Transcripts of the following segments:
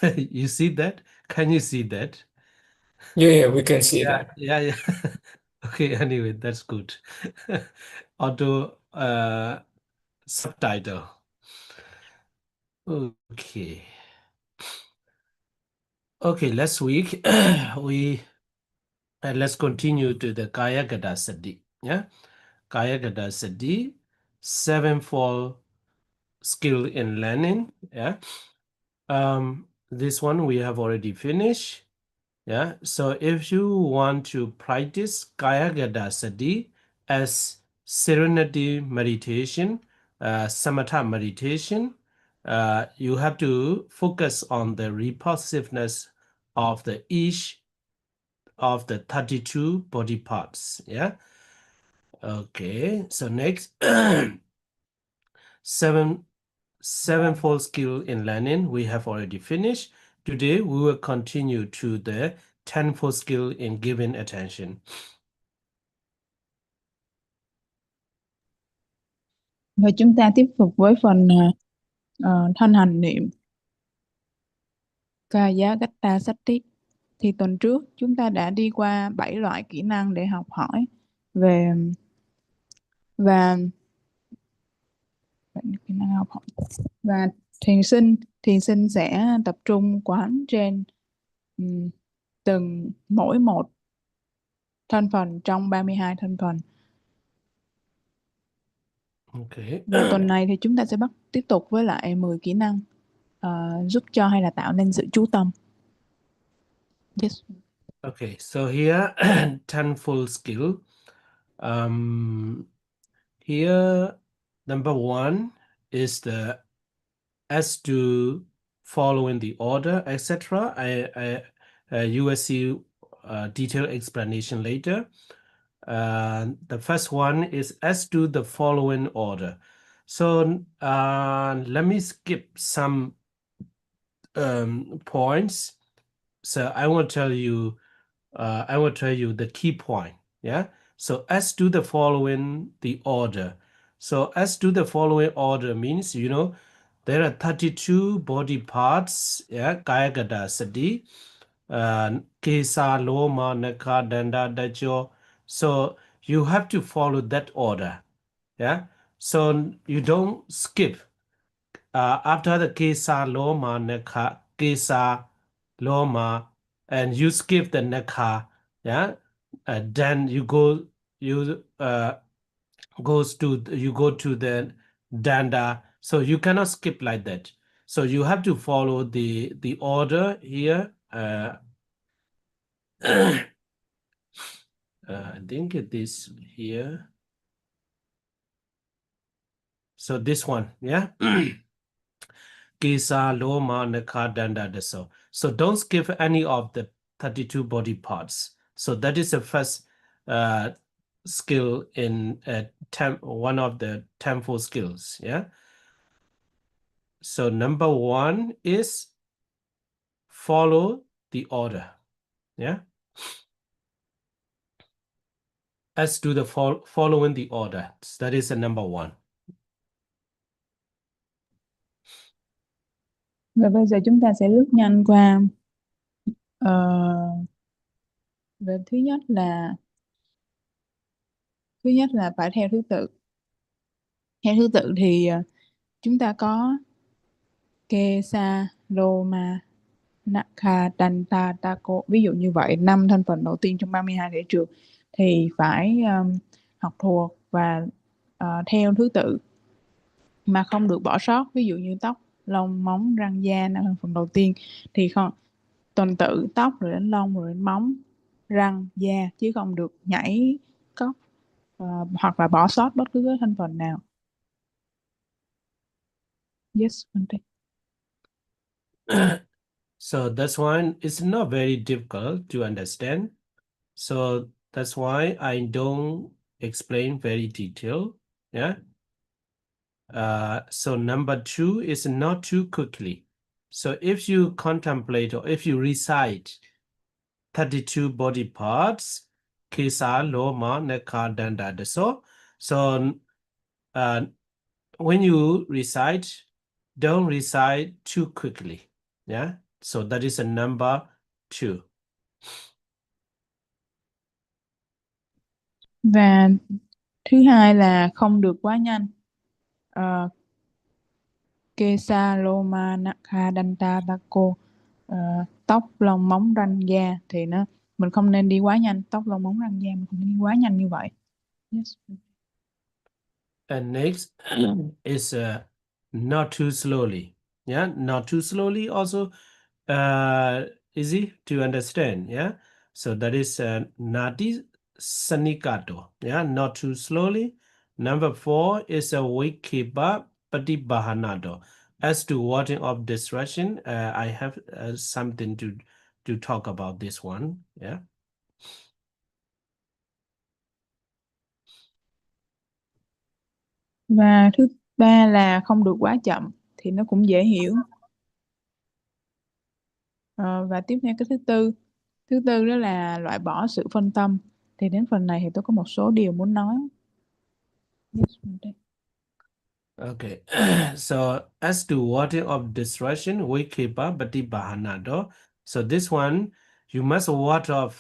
You see that? Can you see that? Yeah, we can see that. Yeah. Okay, anyway, that's good. Auto subtitle. Okay. Okay, last week let's continue to the Kaya Gata Sati. Yeah, Kaya Gata Sati, sevenfold skill in learning. Yeah, this one we have already finished. Yeah, so if you want to practice Kaya Gata Sati as serenity meditation, samatha meditation, you have to focus on the repulsiveness of each of the 32 body parts. Yeah. Okay. So next, sevenfold skill in learning we have already finished. Today we will continue to the tenfold skill in giving attention. Và chúng ta tiếp tục với phần thân hành niệm Kaya Gata Sati. Thì tuần trước chúng ta đã đi qua 7 loại kỹ năng để học hỏi về kỹ năng học hỏi. Và thiền sinh sẽ tập trung quán trên mỗi một thân phần trong 32 thân phần. Okay. Và tuần này thì chúng ta sẽ tiếp tục với lại 10 kỹ năng giúp cho hay là tạo nên sự chú tâm. Yes. Okay, so here tenfold skill. Here number one is the as to following the order, etc. You will see detailed explanation later. The first one is as to the following order. So let me skip some points. So I will tell you the key point. Yeah. So as to the following the order. So as to the following order means, there are 32 body parts. Yeah. Kaya Gata Sati. Kesa, Loma, Naka, Danda, Dajo. So you have to follow that order. Yeah. So you don't skip. After the Kesa, Loma, Naka, Kesa, Loma, and you skip the Naka, yeah, then you go to the Danda. So you cannot skip like that. So you have to follow the order here. I think it is here. So this one, yeah. Kesa, Loma, Naka, Danda, Deso. So don't skip any of the 32 body parts. So that is the first skill in one of the tenfold skills. Yeah. So number one is follow the order. Yeah. As to the following the order. That is the number one. Và bây giờ chúng ta sẽ lướt nhanh qua về thứ nhất là phải theo thứ tự. Theo thứ tự thì chúng ta có Kesa, Loma, Naka, Danta, Tako. Ví dụ như vậy, 5 thân phần đầu tiên trong 32 thể trược thì phải học thuộc và theo thứ tự mà không được bỏ sót. Ví dụ như tóc, lông, móng, răng, da, 5 thân phần đầu tiên thì không tuần tự tóc rồi đến lông rồi đến móng, răng, da, chứ không được nhảy cóc hoặc là bỏ sót bất cứ cái thành phần nào. Yes, So that's why it's not very difficult to understand. So that's why I don't explain very detailed. Yeah. So number two is not too quickly. So if you contemplate or if you recite 32 body parts, Kesa, Loma, Naka, Danda, Deso. So when you recite, don't recite too quickly. Yeah. So that is a number 2. Và thứ hai là không được quá nhanh. Kusalasami tóc lông móng răng da thì mình không nên đi quá nhanh, tóc lông móng răng da mình không nên đi quá nhanh như vậy. Yes. And next is not too slowly. Yeah, not too slowly also easy to understand. Yeah, so that is nati sanikato. Yeah, not too slowly. Number 4 is a wikiba patibahanato. As to warding off distraction, I have something to talk about this one. Yeah. Và thứ ba là không được quá chậm, thì nó cũng dễ hiểu. Và tiếp theo cái thứ tư đó là loại bỏ sự phân tâm. Thì đến phần này thì tôi có một số điều muốn nói. Yes, Okay, so as to warding off distraction, wikipa patibahanato. So this one, you must ward off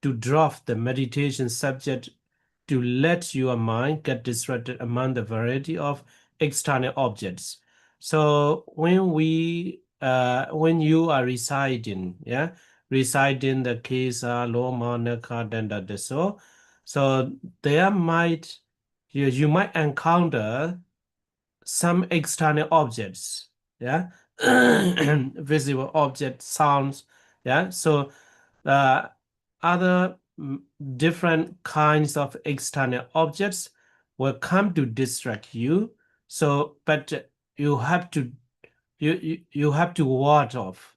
to drop the meditation subject to let your mind get distracted among the variety of external objects. So when you are reciting, reciting the kesa, loma, naka, danda, deso, so there might you might encounter some external objects, visible objects, sounds, so other different kinds of external objects will come to distract you. So, but you have to you have to ward off.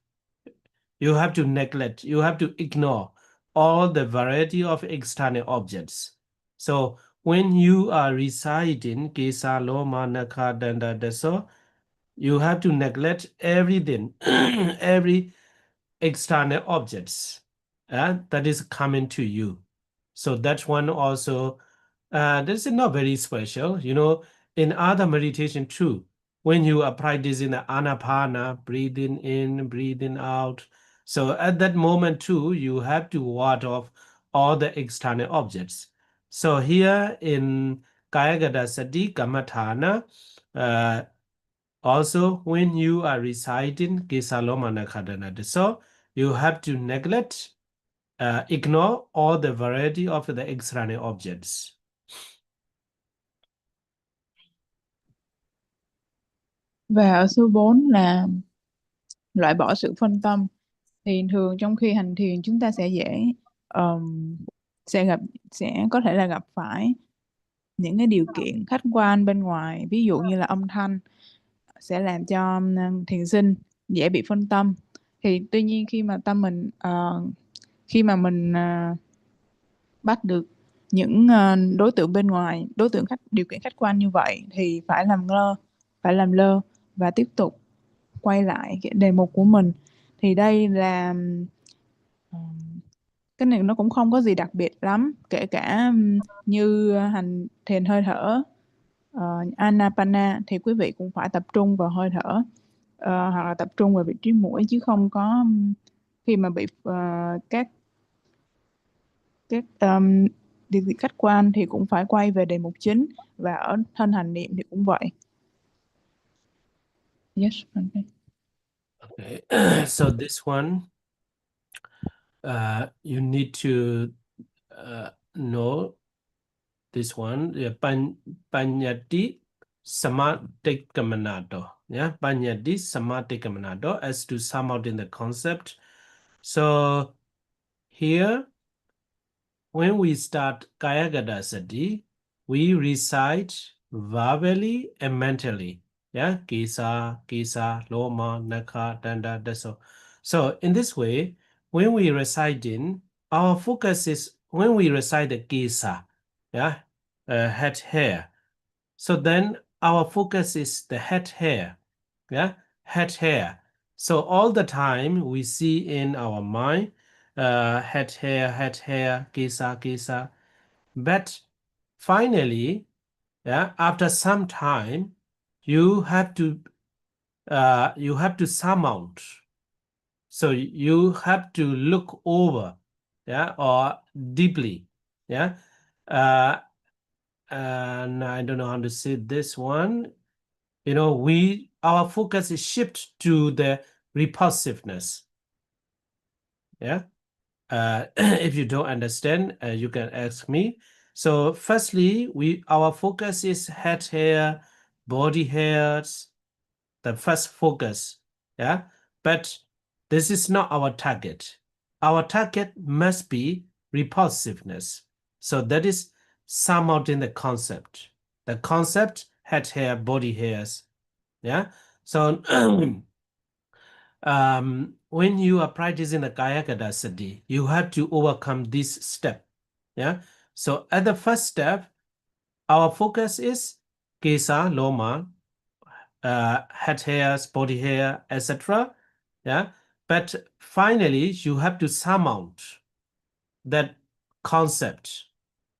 You have to neglect. You have to ignore all the variety of external objects. So when you are reciting Kesa, Loma, Naka, Danda, Deso, you have to neglect everything, every external objects that is coming to you. So that one also, this is not very special. You know, in other meditation too, when you are practicing the anapana, breathing in, breathing out, so at that moment too, you have to ward off all the external objects. So here in Kayagata Sati Kamathana, also when you are reciting Kisalomana Kadana, so you have to neglect, ignore all the variety of the external objects. Và ở số 4 là loại bỏ sự phân tâm. Thì thường trong khi hành thiền chúng ta sẽ sẽ có thể là gặp phải những cái điều kiện khách quan bên ngoài, ví dụ như là âm thanh sẽ làm cho thiền sinh dễ bị phân tâm. Thì tuy nhiên khi mà tâm mình mình bắt được những đối tượng bên ngoài, điều kiện khách quan như vậy thì phải làm lơ và tiếp tục quay lại cái đề mục của mình. Thì đây là cái này nó cũng không có gì đặc biệt lắm, kể cả như hành thiền hơi thở, Anapana, thì quý vị cũng phải tập trung vào hơi thở, hoặc là tập trung vào vị trí mũi, chứ không có khi mà bị các điều kiện khách quan thì cũng phải quay về đề mục chính, và ở thân hành niệm thì cũng vậy. Yes, okay. Okay, so this one, you need to know this one, Panyati Samadhikkamanato. Panyati Samadhikkamanato, as to sum out in the concept. So here, when we start Kayagata Sati, we recite verbally and mentally. Kisa, Loma, Naka, Danda, Deso. So in this way, when we recite in, our focus is when we recite the Kisa, head hair. So then our focus is the head hair, head hair. So all the time we see in our mind, head hair, kisa. But finally, after some time, you have to surmount So you have to look over, yeah, or deeply, yeah. And I don't know how to say this one. You know, our focus is shift to the repulsiveness. Yeah. If you don't understand, you can ask me. So firstly, our focus is head hair, body hairs, the first focus. Yeah. But this is not our target. Our target must be repulsiveness. So that is sum out in the concept. The concept, head hair, body hairs. Yeah. So when you are practicing the Kayakadasati, you have to overcome this step. Yeah. So at the first step, our focus is Kesa, Loma, head hairs, body hair, etc. Yeah. But finally, you have to surmount that concept.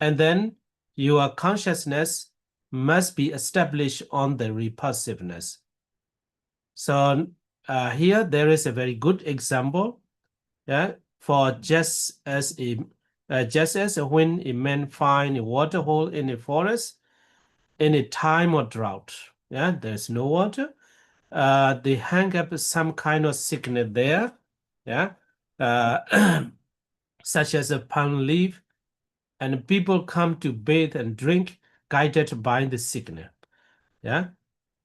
And then your consciousness must be established on the repulsiveness. So here there is a very good example. Yeah, for just as when a man find a water hole in a forest in a time of drought, yeah, there's no water. They hang up some kind of signal there, yeah, such as a palm leaf, and people come to bathe and drink, guided by the signal. Yeah,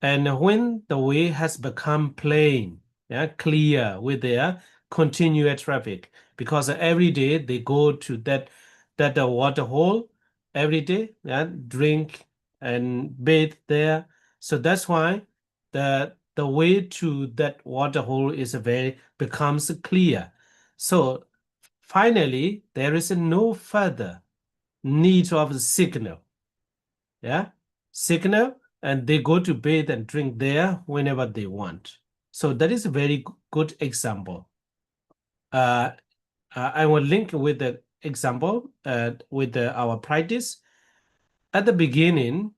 and when the way has become plain, yeah, clear with their continuous traffic, because every day they go to that water hole every day, yeah, drink and bathe there. So that's why the way to that water hole is becomes clear. So finally, there is no further need of signal. Yeah, signal, and they go to bathe and drink there whenever they want. So that is a very good example. I will link with the example with our practice. At the beginning,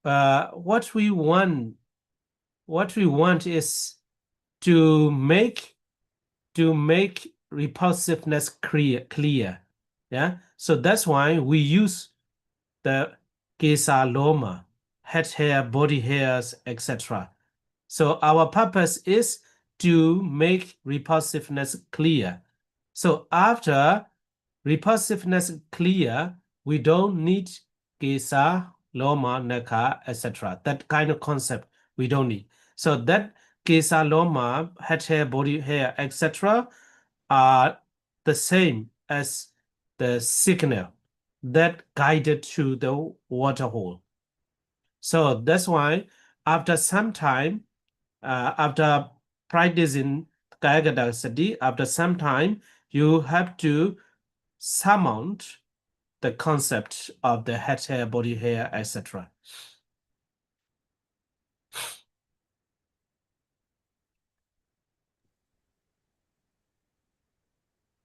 what we want is to make repulsiveness clear. Yeah, so that's why we use the Kesa Loma, head hair, body hairs, etc. So our purpose is to make repulsiveness clear. So after repulsiveness clear, we don't need Kesa, Loma, Naka, etc. That kind of concept we don't need. So that Kesa, Loma, head hair, body hair, etc. are the same as the signal that guided to the water hole. So that's why after some time, after practicing Kayakadasati, after some time, you have to surmount the concept of the head hair, body hair, etc.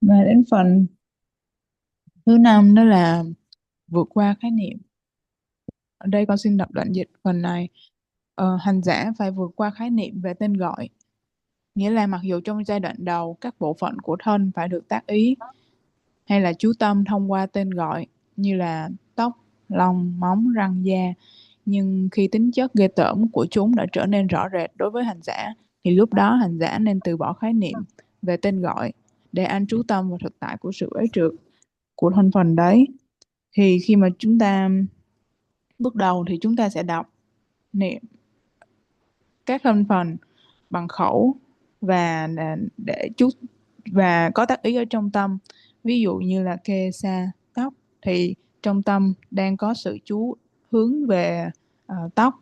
Và đến phần thứ 5 đó là vượt qua khái niệm. Ở đây con xin đọc đoạn dịch phần này. Hành giả phải vượt qua khái niệm về tên gọi. Nghĩa là mặc dù trong giai đoạn đầu các bộ phận của thân phải được tác ý hay là chú tâm thông qua tên gọi như là tóc, lông, móng, răng, da, nhưng khi tính chất ghê tởm của chúng đã trở nên rõ rệt đối với hành giả thì lúc đó hành giả nên từ bỏ khái niệm về tên gọi để an trú tâm vào thực tại của sự uế trượt của thân phần đấy. Thì khi mà chúng ta bước đầu thì chúng ta sẽ đọc niệm các thân phần bằng khẩu và để chú và có tác ý ở trong tâm. Ví dụ như là kê sa tóc thì trong tâm đang có sự chú hướng về tóc.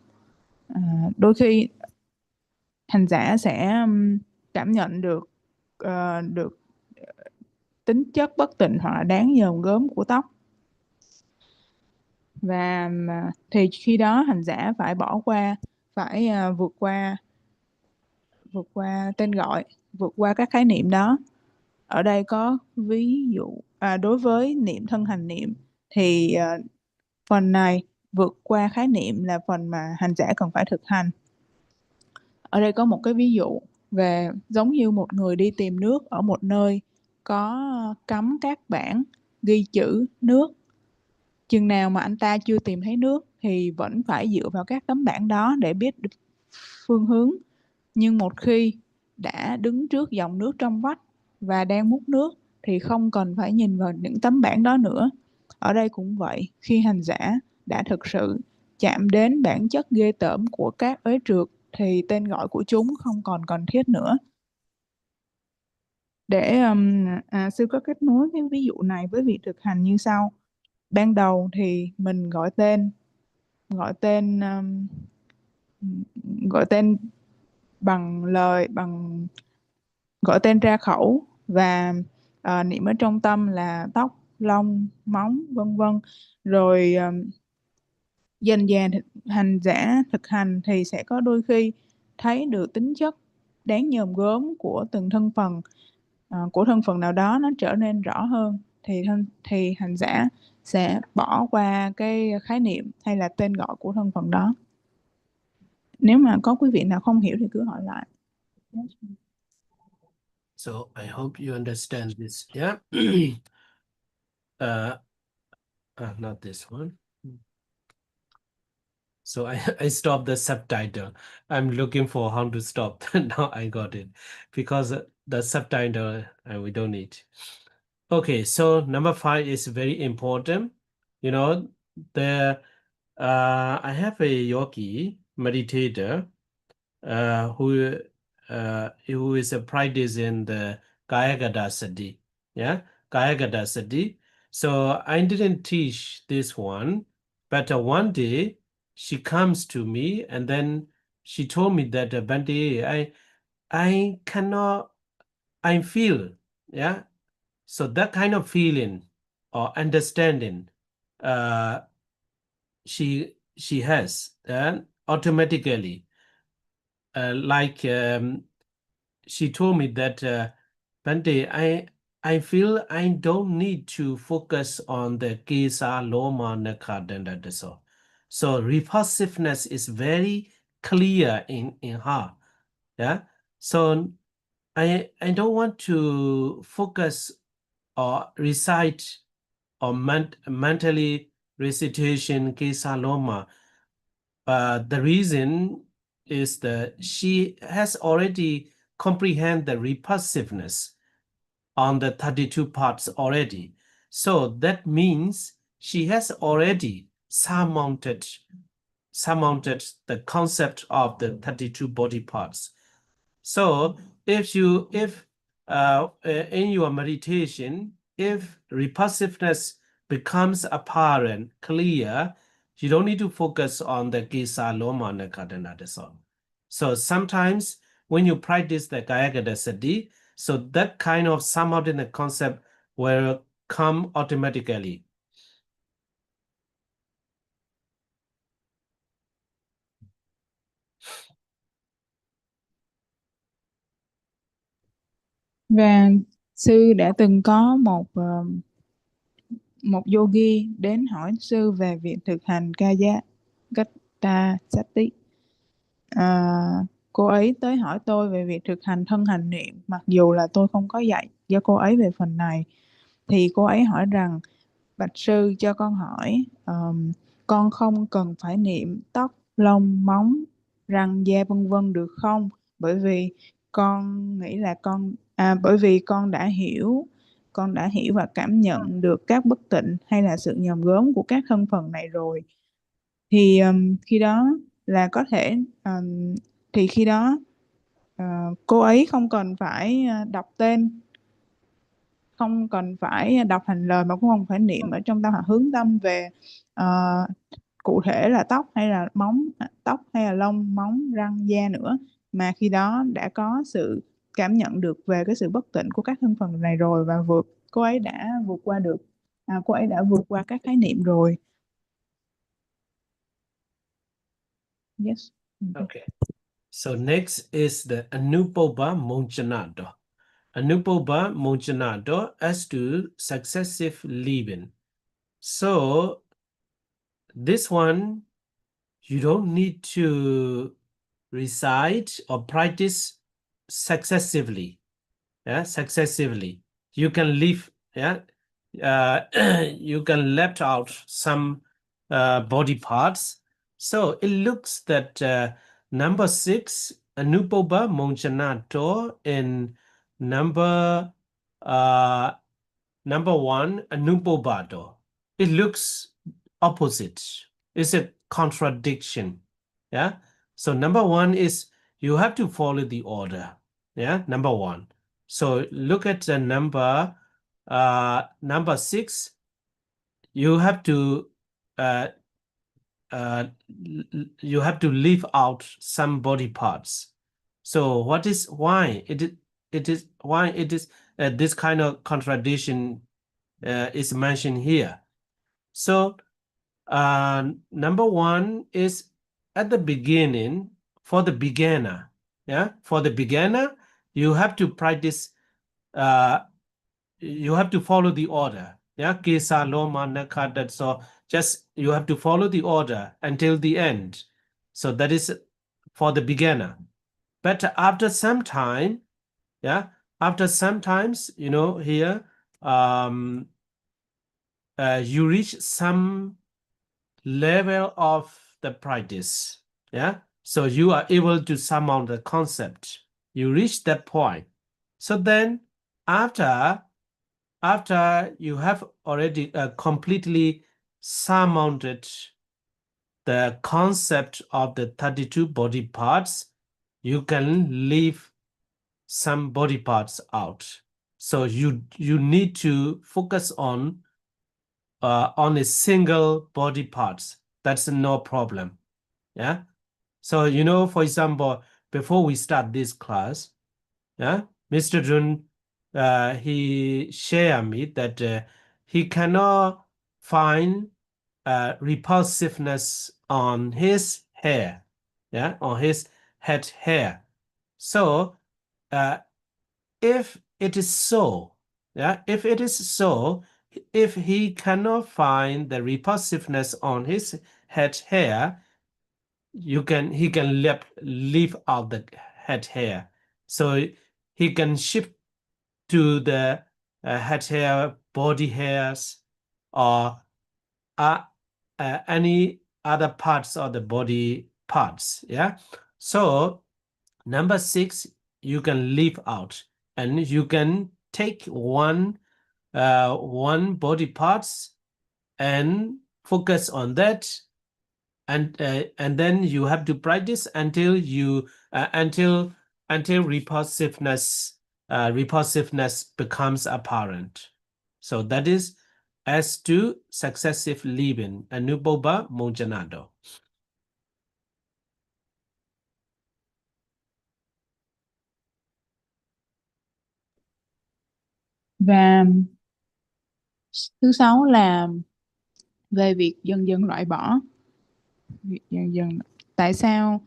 Đôi khi hành giả sẽ cảm nhận được tính chất bất tịnh hoặc là đáng nhờn gớm của tóc. Và thì khi đó hành giả phải vượt qua tên gọi, vượt qua các khái niệm đó. Ở đây có ví dụ đối với niệm thân hành niệm thì phần này vượt qua khái niệm là phần mà hành giả cần phải thực hành. Ở đây có một cái ví dụ Và giống như một người đi tìm nước ở một nơi có cắm các bảng ghi chữ nước. Chừng nào mà anh ta chưa tìm thấy nước thì vẫn phải dựa vào các tấm bảng đó để biết được phương hướng. Nhưng một khi đã đứng trước dòng nước trong vắt và đang múc nước thì không cần phải nhìn vào những tấm bảng đó nữa. Ở đây cũng vậy, khi hành giả đã thực sự chạm đến bản chất ghê tởm của các uế trượt thì tên gọi của chúng không còn cần thiết nữa. Để sư có kết nối cái ví dụ này với việc thực hành như sau. Ban đầu thì mình gọi tên bằng lời, gọi tên ra khẩu và niệm ở trong tâm là tóc, lông, móng, vân vân. Rồi dần dà hành giả thực hành thì sẽ có đôi khi thấy được tính chất đáng nhòm gớm của từng thân phần, của thân phần nào đó nó trở nên rõ hơn, thì hành giả sẽ bỏ qua cái khái niệm hay là tên gọi của thân phần đó. Nếu mà có quý vị nào không hiểu thì cứ hỏi lại. So I hope you understand this. Yeah. Not this one. So I stopped the subtitle. I'm looking for how to stop. Now I got it. Because the subtitle we don't need. Okay, so number 5 is very important. You know, I have a yogi meditator who is a practice in the Kayagata Sati. Yeah, Kayagata Sati. So I didn't teach this one, but one day she comes to me and then she told me that Bante, I cannot, I feel, yeah. So that kind of feeling or understanding she has, then automatically, she told me that Bante, I feel I don't need to focus on the Kesa, Loma, Nakha, Danda, so repulsiveness is very clear in her. Yeah. So I don't want to focus or recite or mentally recitation Kesa Loma. The reason is that she has already comprehend the repulsiveness on the 32 parts already. So that means she has already surmounted the concept of the 32 body parts. So if in your meditation, if repulsiveness becomes apparent, clear, you don't need to focus on the Kesa, Loma, Nakadana, that's all. So sometimes when you practice the Kayagata Sati, so that kind of subordinate concept will come automatically. Và sư đã từng có một yogi đến hỏi sư về việc thực hành Kayagata Sati. Cô ấy tới hỏi tôi về việc thực hành thân hành niệm, mặc dù là tôi không có dạy cho cô ấy về phần này. Thì cô ấy hỏi rằng, bạch sư cho con hỏi, con không cần phải niệm tóc, lông, móng, răng, da vân vân được không? Bởi vì con nghĩ là bởi vì con đã hiểu và cảm nhận được các bất tịnh hay là sự nhòm gớm của các thân phần này rồi. Thì khi đó là có thể thì khi đó cô ấy không cần phải đọc tên, không cần phải đọc thành lời, mà cũng không phải niệm ở trong tâm hoặc hướng tâm về cụ thể là tóc hay là lông, móng, răng, da nữa, mà khi đó đã có sự cảm nhận được về cái sự bất tịnh của các thân phần này rồi, và cô ấy đã vượt qua các khái niệm rồi. Yes. Okay. So next is the Anupobha Monchanado. Anupobha Monchanado as to successive living. So this one, you don't need to recite or practice successively. Yeah, successively. You can leave, yeah, you can left out some body parts. So it looks that number 6, Anupoba Monjanato, in number 1, Anupobado. It looks opposite. It's a contradiction. Yeah. So number 1 is you have to follow the order. Yeah, number 1. So look at the number 6. You have to leave out some body parts. So why it is this kind of contradiction is mentioned here. So number 1 is at the beginning, for the beginner. Yeah, for the beginner, you have to practice. You have to follow the order. Yeah, Kesa, Loma, Nakata. So just you have to follow the order until the end. So that is for the beginner. But after some time, yeah, after some times, here, you reach some level of the practice. Yeah, so you are able to surmount the concept. You reach that point. So then after you have already completely surmounted the concept of the 32 body parts, you can leave some body parts out. So you need to focus on a single body parts. That's no problem. Yeah. So for example, before we start this class, yeah, Mr. Jun, he shared me that he cannot find repulsiveness on his hair, yeah, on his head hair. So if it is so, yeah, if it is so, if he cannot find the repulsiveness on his head hair, he can leave out the head hair. So he can shift to the head hair, body hairs, or any other parts of the body parts. Yeah. So number 6, you can leave out, and you can take one body parts and focus on that, and then you have to practice until you until repulsiveness becomes apparent. So that is as to successive leaving, Anuboba Monjanado. Và thứ 6 là về việc dần dần loại bỏ. Tại sao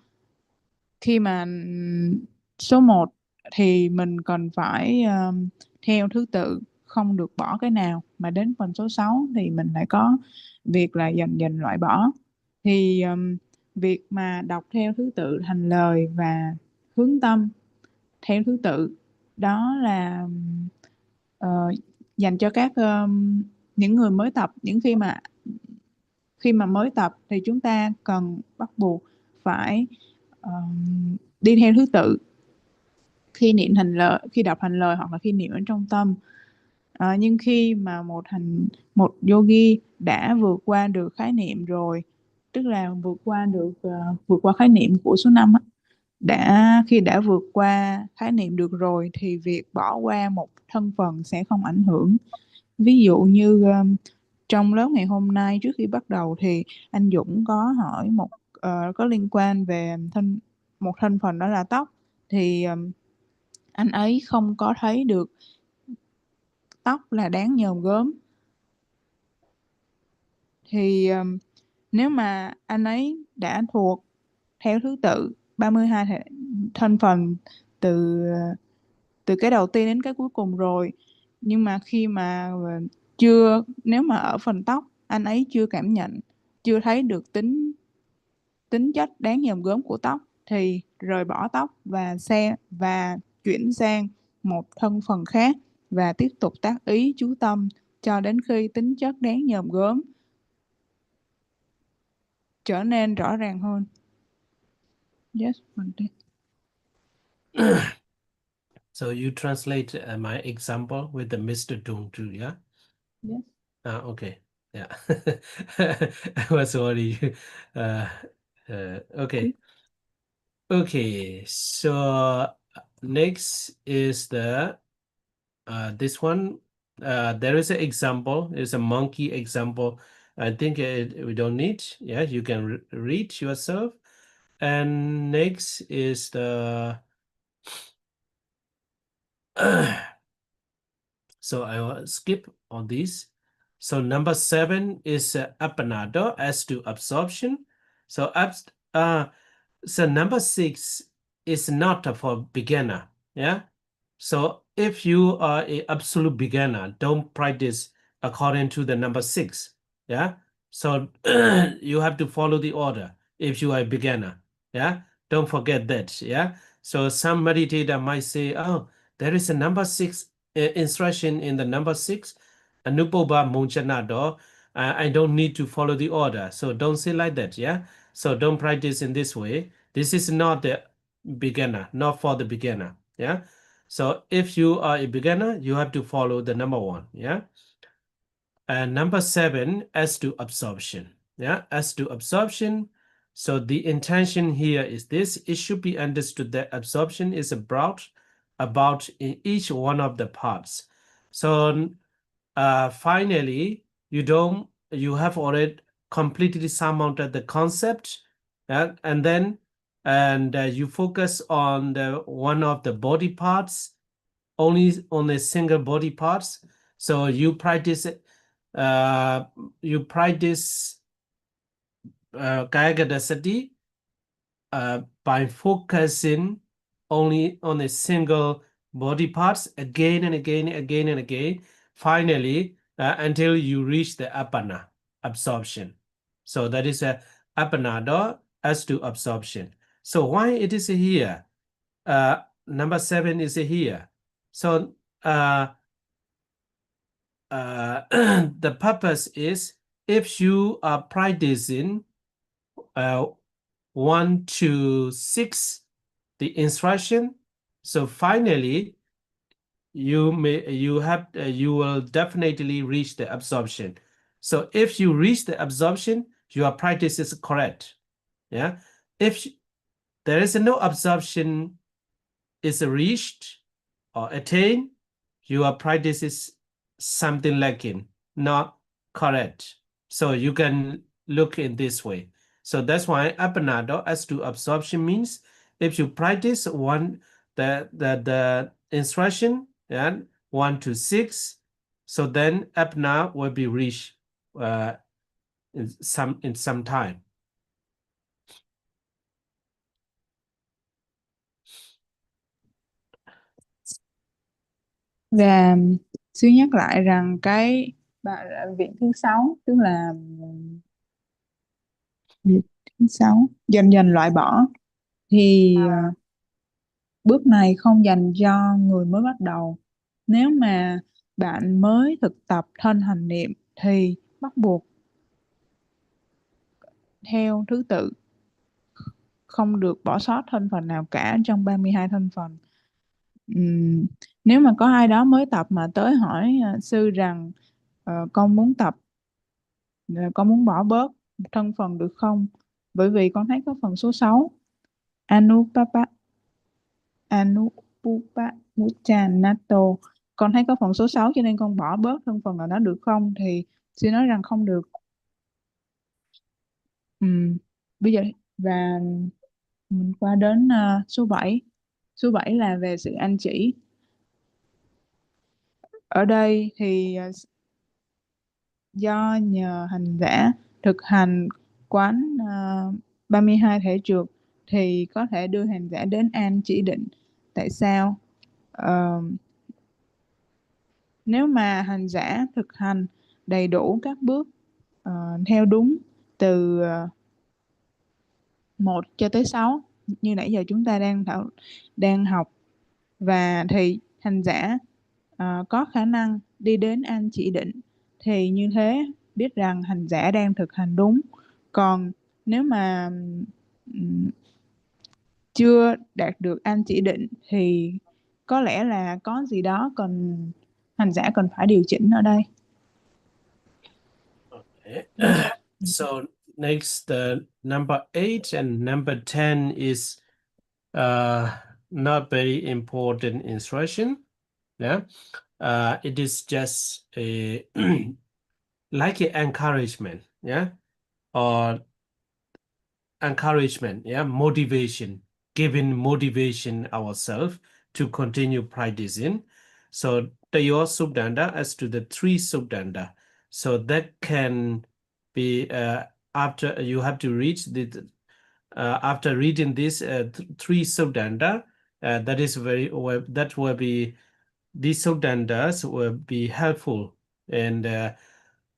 khi mà số 1 thì mình cần phải theo thứ tự, không được bỏ cái nào, mà đến phần số 6 thì mình lại có việc là dần dần loại bỏ. Thì việc mà đọc theo thứ tự thành lời và hướng tâm theo thứ tự, đó là dành cho các những người mới tập. Khi mà mới tập thì chúng ta cần bắt buộc phải đi theo thứ tự khi niệm thành lời, khi đọc thành lời, hoặc là khi niệm ở trong tâm. Nhưng khi mà một yogi đã vượt qua được khái niệm rồi, tức là vượt qua khái niệm của số 5 khi đã vượt qua khái niệm được rồi, thì việc bỏ qua một thân phần sẽ không ảnh hưởng. Ví dụ như trong lớp ngày hôm nay, trước khi bắt đầu thì anh Dũng có hỏi có liên quan về một thân phần, đó là tóc. Thì anh ấy không có thấy được tóc là đáng nhòm gớm. Thì nếu mà anh ấy đã thuộc theo thứ tự 32 thân phần từ cái đầu tiên đến cái cuối cùng rồi, nhưng mà khi mà nếu mà ở phần tóc anh ấy chưa cảm nhận, chưa thấy được tính chất đáng nhòm gớm của tóc, thì rời bỏ tóc và chuyển sang một thân phần khác và tiếp tục tác ý chú tâm cho đến khi tính chất đáng nhòm gớm trở nên rõ ràng hơn. Yes, So you translate my example with the Mr. Tung too, yeah? yes. Okay. Yeah. I was worried. Okay. Okay. So next is the this one. There is an example. It's a monkey example. I think we don't need. Yeah, you can read yourself. And next is the so I will skip on these. So number 7 is apanado as to absorption. So so number 6 is not for beginner. Yeah. So if you are a absolute beginner, don't practice according to the number 6. Yeah. So you have to follow the order if you are a beginner. Yeah. Don't forget that. Yeah. So some meditator might say, oh, there is a number 6 instruction in the number 6. Anupoba Munchanado. I don't need to follow the order. So don't say like that. Yeah. So don't practice in this way. This is not the beginner, not for the beginner. Yeah. So if you are a beginner, you have to follow the number 1. Yeah. And number 7, as to absorption. Yeah. As to absorption. So the intention here is this. It should be understood that absorption is about in each one of the parts. So finally, you have already completely surmounted the concept, and then you focus on the one of the body parts, only on a single body parts. So you practice Kayakadasati by focusing only on a single body parts again and again, again and again, finally until you reach the apana, absorption. So that is a apanado as to absorption. So why it is here? Number 7 is here. So the purpose is if you are practicing 1 to 6 the instruction, so finally you will definitely reach the absorption. So if you reach the absorption, your practice is correct. Yeah. If there is no absorption is reached or attained, your practice is something lacking, not correct. So you can look in this way. So that's why apanado as to absorption means if you practice the instruction and 1 to 6, so then apana will be reached in some time. Và xin nhắc lại rằng cái viện thứ 6 tức là viện thứ 6 dần dần loại bỏ thì bước này không dành cho người mới bắt đầu. Nếu mà bạn mới thực tập thân hành niệm thì bắt buộc theo thứ tự, không được bỏ sót thân phần nào cả trong 32 thân phần. Nếu mà có ai đó mới tập mà tới hỏi sư rằng con muốn tập, con muốn bỏ bớt thân phần được không? Bởi vì con thấy có phần số 6 Anupupa-muchanato, con thấy có phần số 6 cho nên con bỏ bớt thân phần ở đó được không? Thì sư nói rằng không được. Bây giờ và mình qua đến số 7. Số 7 là về sự anh chỉ. Ở đây thì do nhờ hành giả thực hành quán 32 thể trượt thì có thể đưa hành giả đến an chỉ định. Tại sao? Nếu mà hành giả thực hành đầy đủ các bước theo đúng từ 1 cho tới 6 như nãy giờ chúng ta đang học, và thì hành giả có khả năng đi đến an chỉ định, thì như thế biết rằng hành giả đang thực hành đúng. Còn nếu mà chưa đạt được an chỉ định thì có lẽ là có gì đó cần hành giả cần phải điều chỉnh ở đây. Okay. So next, number 8 and number 10 is not very important instruction. Yeah, it is just a like an encouragement. Yeah, or encouragement. Yeah, motivation, giving motivation ourselves to continue practicing. So Tayo Subdanda as to the 3 Subdanda. So that can be after you have to reach the after reading this 3 Subdanda, that is very that will be these Subdandas will be helpful, and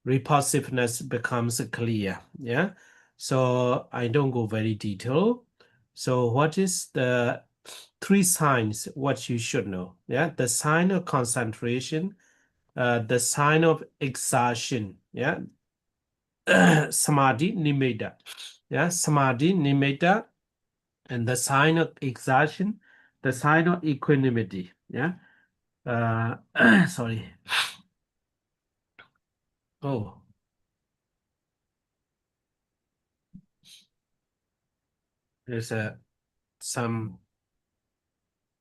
repulsiveness becomes clear. Yeah, so I don't go very detailed. So what is the 3 signs what you should know? Yeah, the sign of concentration, the sign of exhaustion. Yeah, samadhi nimitta. Yeah, samadhi nimitta, and the sign of exhaustion, the sign of equanimity. Yeah, sorry. Oh, there's some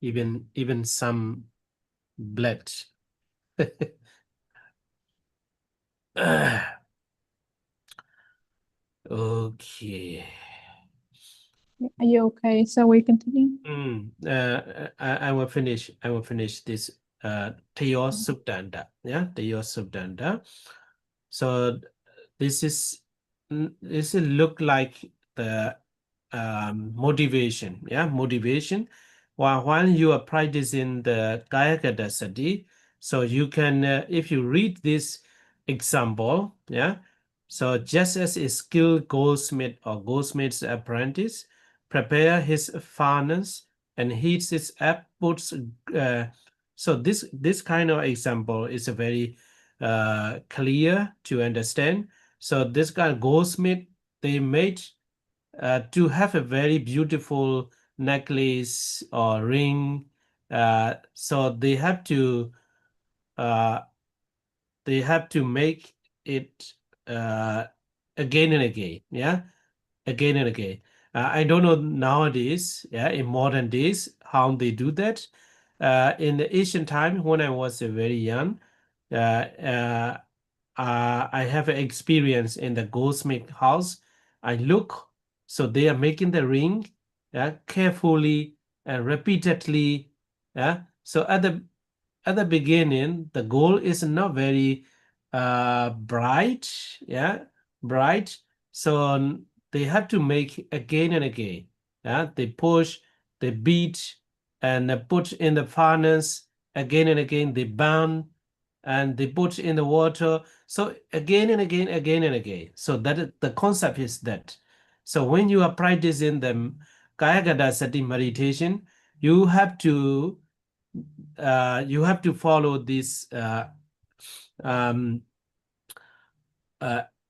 even some blood. Okay. Are you okay? So we continue? I will finish. I will finish this Tayo Subdanda. Yeah, Tayo Subdanda. So this look like the motivation. Yeah, motivation. While you are practicing the Kayakada Sati, so you can if you read this example, yeah. So just as a skilled goldsmith or goldsmith's apprentice prepare his furnace and heats it up, puts so this kind of example is a very clear to understand. So this kind of goldsmith, they made to have a very beautiful necklace or ring. So they have to make it again and again. Yeah, again and again. I don't know nowadays, yeah, in modern days, how they do that. In the ancient time, when I was very young, I have an experience in the goldsmith house. I look, so they are making the ring, carefully and repeatedly. Yeah. So at the beginning, the gold is not very bright. Yeah, bright. So they have to make again and again. Yeah, they push, they beat, and put in the furnace again and again. They burn, and they put in the water. So again and again, again and again. So that the concept is that. So when you are practicing the Kayagada Sati meditation, you have to follow this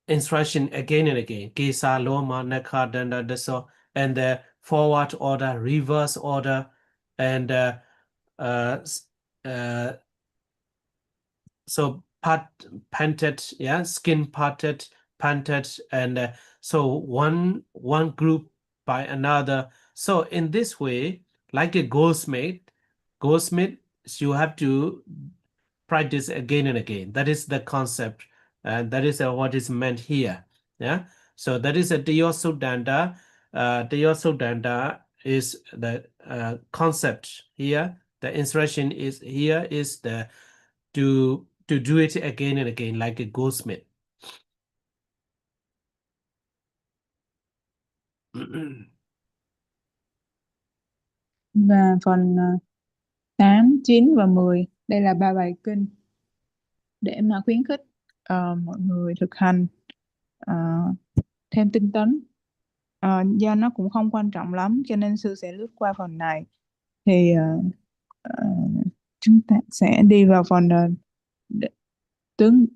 instruction again and again. Kesa, Loma, Nekha, Danda, Deso, and the forward order, reverse order, and so panted, yeah, skin parted, panted, and so one group by another. So in this way, like a goldsmith, you have to practice again and again. That is the concept, and that is what is meant here. Yeah. So that is a Diyosudanda. Diyosudanda is the concept here. The instruction is here is the to do it again and again like a goldsmith. Và phần 8, 9 và 10, đây là 3 bài kinh để mà khuyến khích mọi người thực hành thêm tinh tấn. Do nó cũng không quan trọng lắm cho nên sư sẽ lướt qua phần này. Thì chúng ta sẽ đi vào phần tướng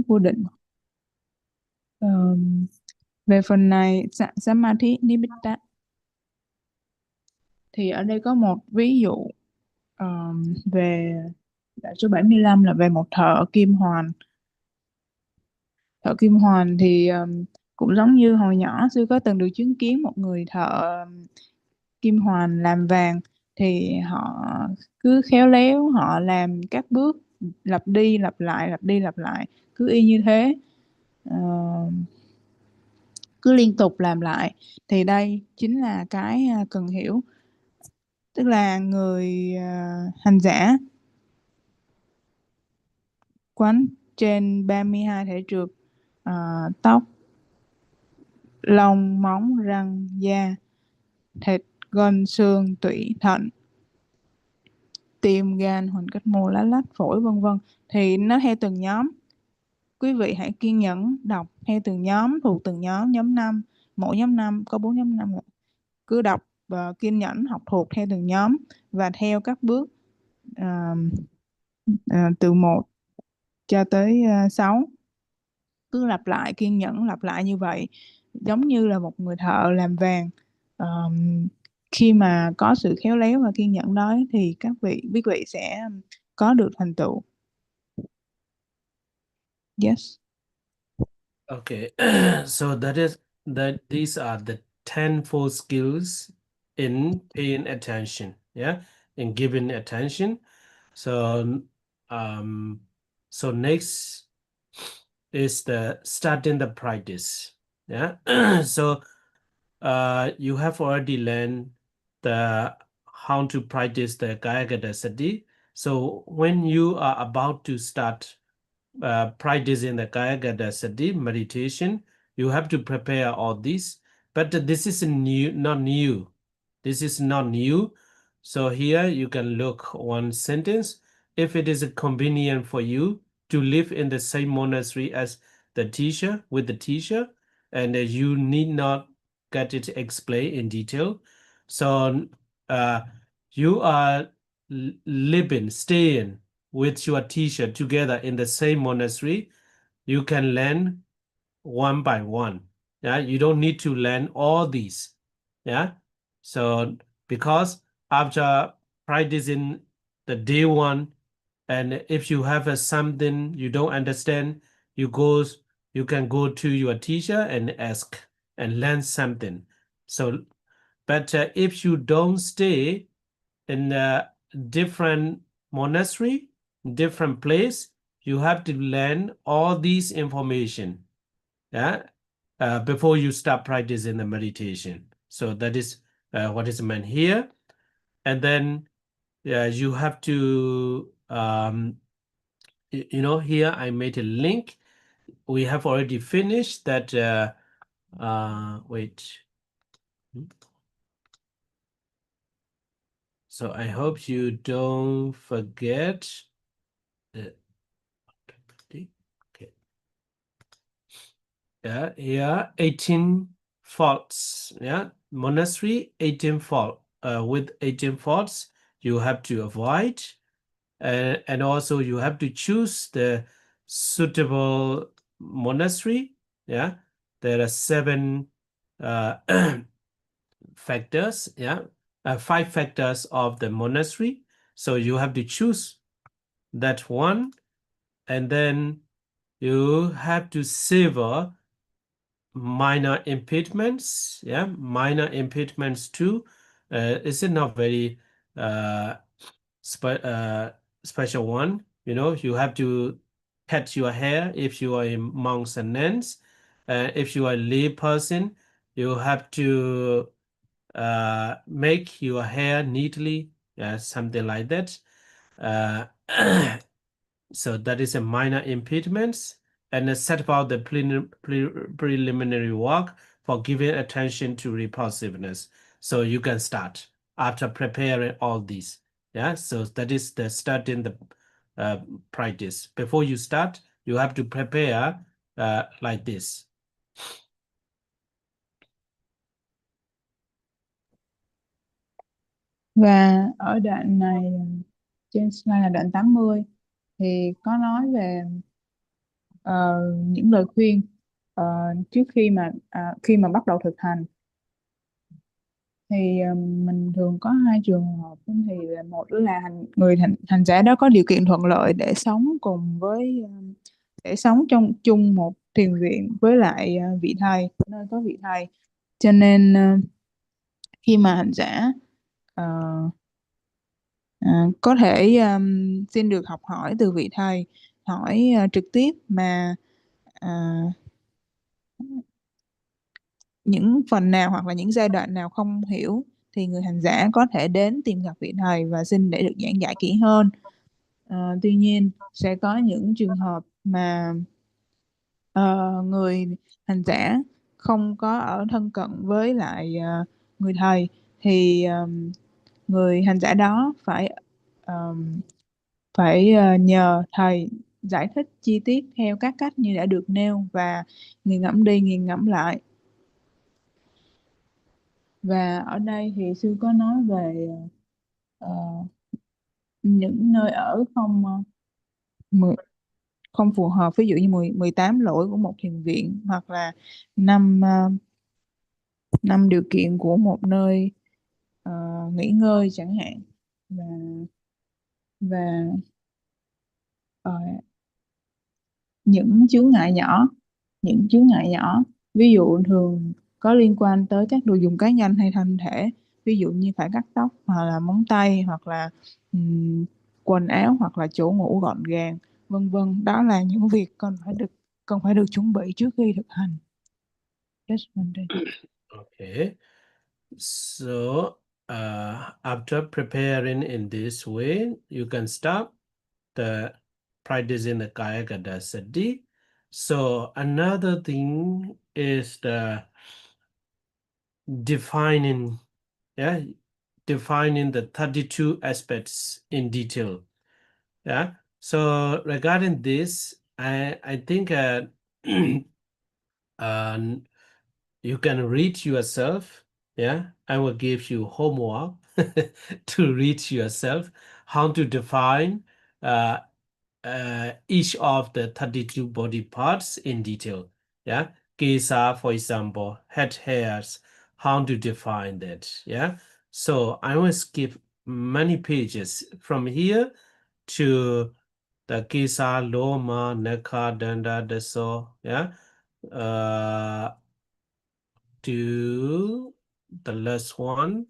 vô định. Về phần này Samadhi Nimitta thì ở đây có một ví dụ về đại số 75 là về một thợ kim hoàn. Thợ kim hoàn thì cũng giống như hồi nhỏ sư có từng được chứng kiến một người thợ kim hoàn làm vàng, thì họ cứ khéo léo, họ làm các bước lặp đi lặp lại, cứ y như thế, cứ liên tục làm lại. Thì đây chính là cái cần hiểu, tức là người hành giả quán trên 32 thể trược, tóc, lông, móng, răng, da, thịt, gân, xương, tủy, thận, tim, gan, huỳnh cách mô, lá lách, phổi, vân vân. Thì nó theo từng nhóm. Quý vị hãy kiên nhẫn đọc theo từng nhóm, thuộc từng nhóm, nhóm 5, mỗi nhóm 5 có 4 nhóm 5. Cứ đọc và kiên nhẫn học thuộc theo từng nhóm và theo các bước từ 1 cho tới 6. Cứ lặp lại, kiên nhẫn lặp lại như vậy, giống như là một người thợ làm vàng. Khi mà có sự khéo léo và kiên nhẫn đó thì quý vị sẽ có được thành tựu. Yes. Okay, so these are the 10 skills in paying attention, yeah, in giving attention. So so next is the starting the practice, yeah. So you have already learned how to practice the Kayakadasati. So when you are about to start practicing the Kayakadasati meditation, you have to prepare all this. But this is not new. This is not new. So here you can look one sentence. If it is convenient for you to live in the same monastery as the teacher, with the teacher, and you need not get it explained in detail. So you are staying with your teacher together in the same monastery. You can learn one by one. Yeah, you don't need to learn all these. Yeah, so because after practicing the day 1, and if you have something you don't understand, you can go to your teacher and ask and learn something. So, but if you don't stay in a different monastery, different place, you have to learn all these information, yeah, before you start practicing the meditation. So that is what is meant here. And then you have to here I made a link. We have already finished that. Wait. So I hope you don't forget. Okay. Yeah, here 18 faults. Yeah, monastery 18 fault. With 18 faults, you have to avoid, and also you have to choose the suitable monastery. Yeah, there are 7 factors. Yeah, 5 factors of the monastery. So you have to choose that one, and then you have to savor minor impediments. Yeah, minor impediments too. Is it not very special one? You have to cut your hair if you are a monks and nuns. If you are a lay person, you have to make your hair neatly, something like that. So that is a minor impediments, and set about the preliminary work for giving attention to repulsiveness. So you can start after preparing all these. Yeah, so that is the start in the practice. Before you start, you have to prepare like this. Và ở đoạn này, trên slide là đoạn 80, thì có nói về những lời khuyên trước khi mà bắt đầu thực hành. Thì mình thường có hai trường hợp. Thì một là người hành giả đó có điều kiện thuận lợi để sống cùng với để sống trong chung một thiền viện với lại vị thầy, nơi có vị thầy, cho nên khi mà hành giả ờ, có thể xin được học hỏi từ vị thầy, hỏi trực tiếp, mà ờ, những phần nào hoặc là những giai đoạn nào không hiểu thì người hành giả có thể đến tìm gặp vị thầy và xin để được giảng giải kỹ hơn. Tuy nhiên sẽ có những trường hợp mà người hành giả không có ở thân cận với lại người thầy, thì người hành giả đó phải nhờ thầy giải thích chi tiết theo các cách như đã được nêu, và nghiền ngẫm đi nghiền ngẫm lại. Và ở đây thì sư có nói về ờ, những nơi ở không phù hợp, ví dụ như 18 lỗi của một thiền viện, hoặc là năm điều kiện của một nơi nghỉ ngơi chẳng hạn. Và ờ, những chướng ngại nhỏ, ví dụ thường có liên quan tới các đồ dùng cá nhân hay thân thể, ví dụ như phải cắt tóc, hoặc là móng tay, hoặc là quần áo, hoặc là chỗ ngủ gọn gàng, vân vân. Đó là những việc cần phải được chuẩn bị trước khi thực hành. Yes, Okay. So after preparing in this way, you can start the practicing the Kaya Gata Sati. So another thing is the defining the 32 aspects in detail. Yeah. So regarding this, I think you can read yourself. Yeah, I will give you homework to read yourself how to define each of the 32 body parts in detail. Yeah, Kesa, for example, head hairs, how to define that. Yeah, so I will skip many pages from here to the Kesa, Loma, Neka, Danda, Deso. Yeah, to the last one.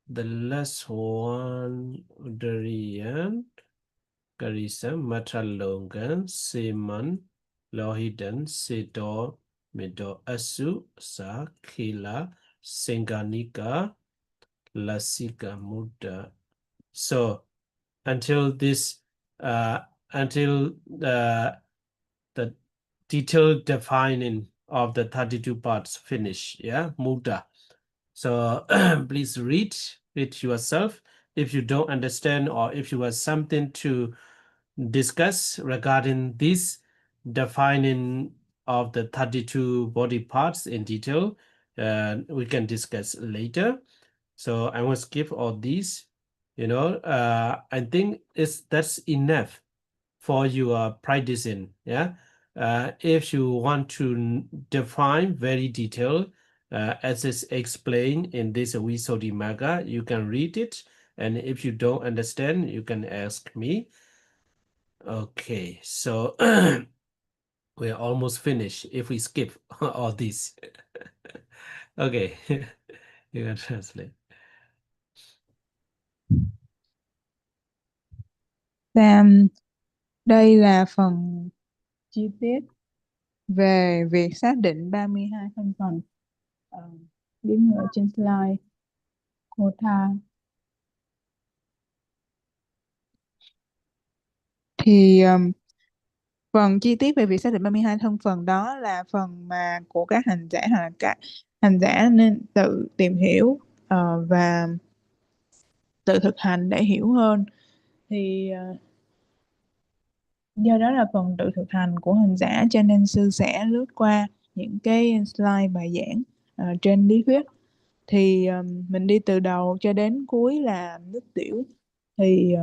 The last one, Durian, Karisa, Matalongan, Seman, Lohidan, Sedo, Medo, Asu, Sa, Kila, Senganika, Lasika, Muda. So until this, until the detailed defining of the 32 parts finish, yeah, Muda. So please read yourself. If you don't understand, or if you have something to discuss regarding this defining of the 32 body parts in detail, we can discuss later. So I will skip all these. I think that's enough for your practicing. Yeah. If you want to define very detailed, as is explained in this Visuddhimagga, you can read it. And if you don't understand, you can ask me. Okay, so we're almost finished if we skip all this. Okay, you can translate. Và đây là phần chi tiết về việc xác định 32 thân phần. Điểm ở trên slide cô Tha. Thì phần chi tiết về việc xác định 32 thân phần đó là phần mà của các hành giả, hoặc là các hành giả nên tự tìm hiểu và tự thực hành để hiểu hơn. Thì do đó là phần tự thực hành của hành giả, cho nên sư sẽ lướt qua những cái slide bài giảng trên lý thuyết. thì mình đi từ đầu cho đến cuối là nước tiểu. Thì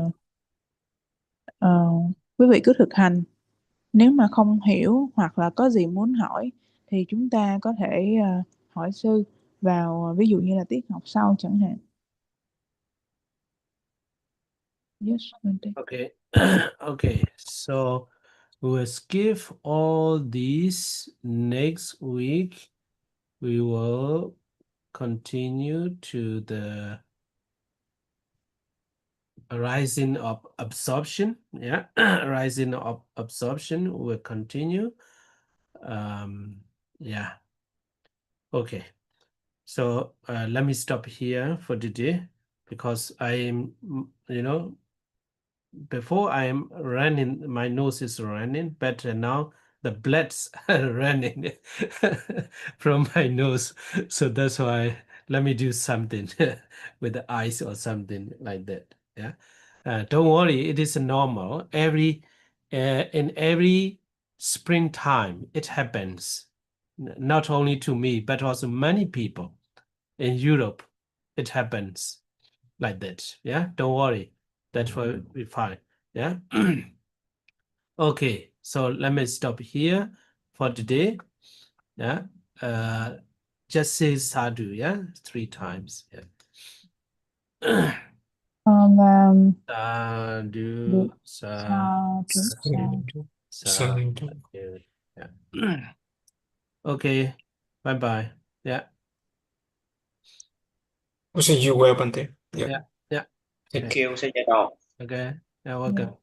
quý vị cứ thực hành. Nếu mà không hiểu hoặc là có gì muốn hỏi thì chúng ta có thể hỏi sư vào ví dụ như là tiết học sau chẳng hạn. Yes, Okay. Okay. So we'll skip all these. Next week we will continue to the arising of absorption. Yeah. Arising of absorption will continue. Yeah. Okay. So let me stop here for today because I'm, before I am running, my nose is running, but now the blood's running from my nose. So that's why let me do something with the eyes or something like that. Yeah. Don't worry, it is normal. In every springtime, it happens. Not only to me, but also many people in Europe. It happens like that. Yeah. Don't worry. That will be fine. Yeah. Okay, so let me stop here for today. Yeah. Just say sadhu, yeah, 3 times. Yeah. Và Sadhu, sadhu, sadhu. Yeah. Okay. Bye bye. Yeah. Also, you well, Bante. Yeah. Yeah. Yeah. Thank you, sư gia đồ. Okay. You're welcome.